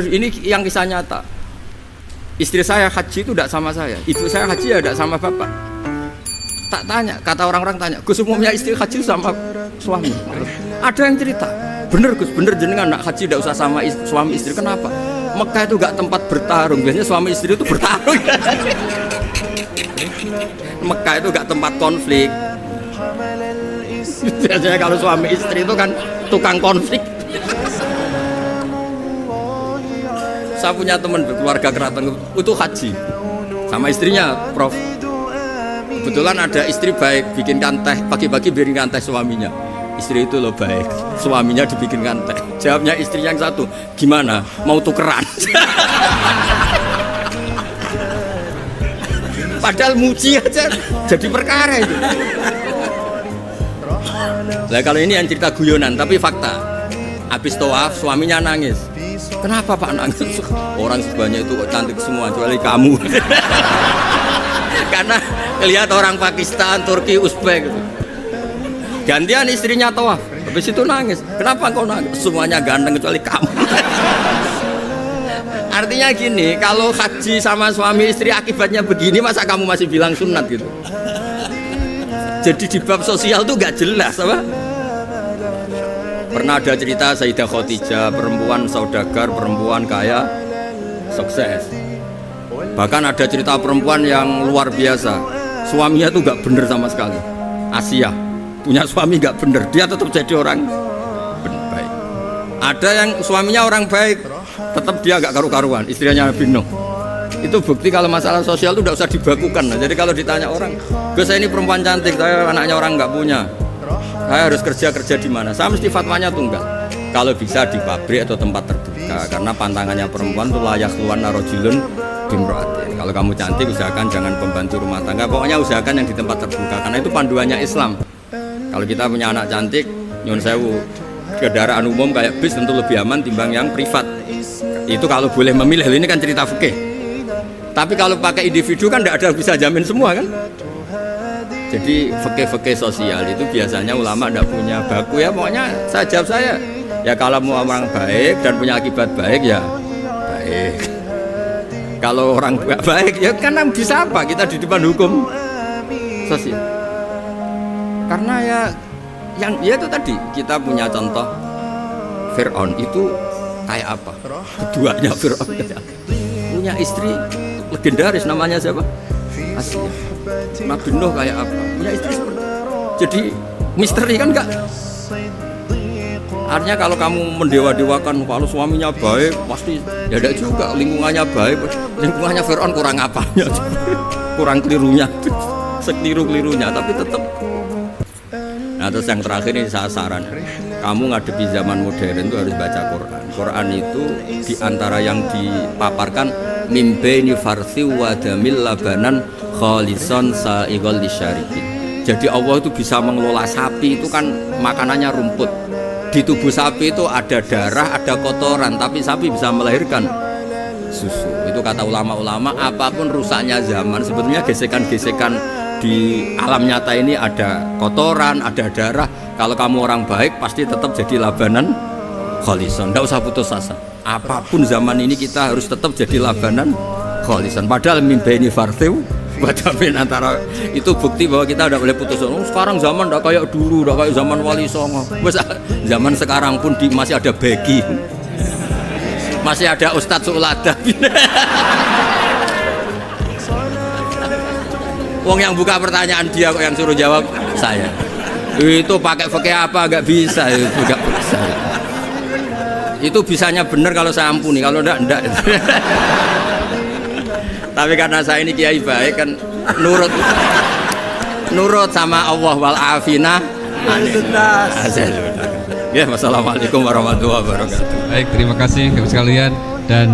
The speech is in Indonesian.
Ini yang kisah nyata. Istri saya haji itu tidak sama saya, ibu saya haji ya tidak sama bapak. Tak tanya, kata orang-orang tanya, Gus umumnya istri haji sama suami. Ada yang cerita, bener Gus, bener jenengan nak haji tidak usah sama suami istri. Kenapa? Mekah itu gak tempat bertarung, biasanya suami istri itu bertarung. Mekah itu gak tempat konflik. Biasanya kalau suami istri itu kan tukang konflik. Saya punya teman keluarga keraton itu haji sama istrinya, Prof. Kebetulan ada istri baik, bikinkan teh pagi-pagi, bikinkan teh suaminya. Istri itu loh baik, suaminya dibikinkan teh. Jawabnya istri yang satu, gimana? Mau tukeran? Padahal muji aja jadi perkara itu. Nah kalau ini yang cerita guyonan, tapi fakta. Habis tawaf suaminya nangis. Kenapa Pak nangis? Orang sebanyak itu kok cantik semua kecuali kamu. Karena lihat orang Pakistan, Turki, Uzbek gitu. Gantian istrinya tawaf, habis itu nangis. Kenapa kau nangis? Semuanya ganteng kecuali kamu. Artinya gini, kalau haji sama suami istri akibatnya begini, masa kamu masih bilang sunat gitu? Jadi di bab sosial tuh gak jelas apa? Pernah ada cerita Sayyidah Khadijah, perempuan saudagar, perempuan kaya, sukses. Bahkan ada cerita perempuan yang luar biasa, suaminya tuh gak bener sama sekali. Asia punya suami gak bener, dia tetap jadi orang baik. Ada yang suaminya orang baik, tetap dia gak karu-karuan, istrinya Nabi Nuh. Itu bukti kalau masalah sosial itu udah usah dibakukan. Jadi kalau ditanya orang, Gus saya ini perempuan cantik, saya anaknya orang nggak punya, saya harus kerja di mana? Saya mesti fatwanya tunggal. Kalau bisa di pabrik atau tempat terbuka, karena pantangannya perempuan itu layak keluar narojulun bimroatin. Kalau kamu cantik usahakan jangan pembantu rumah tangga, pokoknya usahakan yang di tempat terbuka, karena itu panduannya Islam. Kalau kita punya anak cantik, nyun sewu, kendaraan umum kayak bis tentu lebih aman timbang yang privat. Itu kalau boleh memilih, ini kan cerita fikih. Tapi kalau pakai individu kan tidak ada bisa jamin semua kan. Jadi fikih-fikih sosial itu biasanya ulama tidak punya baku ya. Pokoknya saya jawab saya, ya kalau mau orang baik dan punya akibat baik ya baik. Kalau orang tidak baik ya karena bisa apa kita di depan hukum sosial. Karena ya yang ya itu tadi kita punya contoh Fir'aun itu kayak apa? Keduanya Fir'aun punya istri legendaris namanya siapa? Asia. Nabi Nuh kayak apa? Punya istri seperti. Jadi misteri kan enggak? Artinya kalau kamu mendewa-dewakan kalau suaminya baik pasti ya enggak juga, lingkungannya baik, lingkungannya Fir'aun kurang apanya? Kurang kelirunya. Sekeliru-kelirunya tapi tetap. Nah terus yang terakhir ini saya saran, kamu ngadepi zaman modern itu harus baca Quran. Quran itu diantara yang dipaparkan mimbaini farsi wadamil labanan kholison sa'iqol lisyaribin. Jadi Allah itu bisa mengelola sapi, itu kan makanannya rumput. Di tubuh sapi itu ada darah, ada kotoran, tapi sapi bisa melahirkan susu. Itu kata ulama-ulama, apapun rusaknya zaman, sebetulnya gesekan-gesekan di alam nyata ini ada kotoran, ada darah. Kalau kamu orang baik pasti tetap jadi labanan kholison. Tidak usah putus asa. Apapun zaman ini kita harus tetap jadi labanan kholison. Padahal mimbaini farthiw wadamin antara itu bukti bahwa kita tidak boleh putus asa. Sekarang zaman tidak kayak dulu, tidak kayak zaman Wali Songo. Zaman sekarang pun masih ada begi, masih ada Ustadz Sulada. Wong yang buka pertanyaan dia kok yang suruh jawab saya. Itu pakai fikih apa nggak bisa itu juga bisa. Itu bisanya benar kalau saya ampuni, kalau enggak. Tapi karena saya ini kiai baik kan nurut sama Allah wal afina. Ya, wassalamualaikum warahmatullahi wabarakatuh. Baik, terima kasih sekalian dan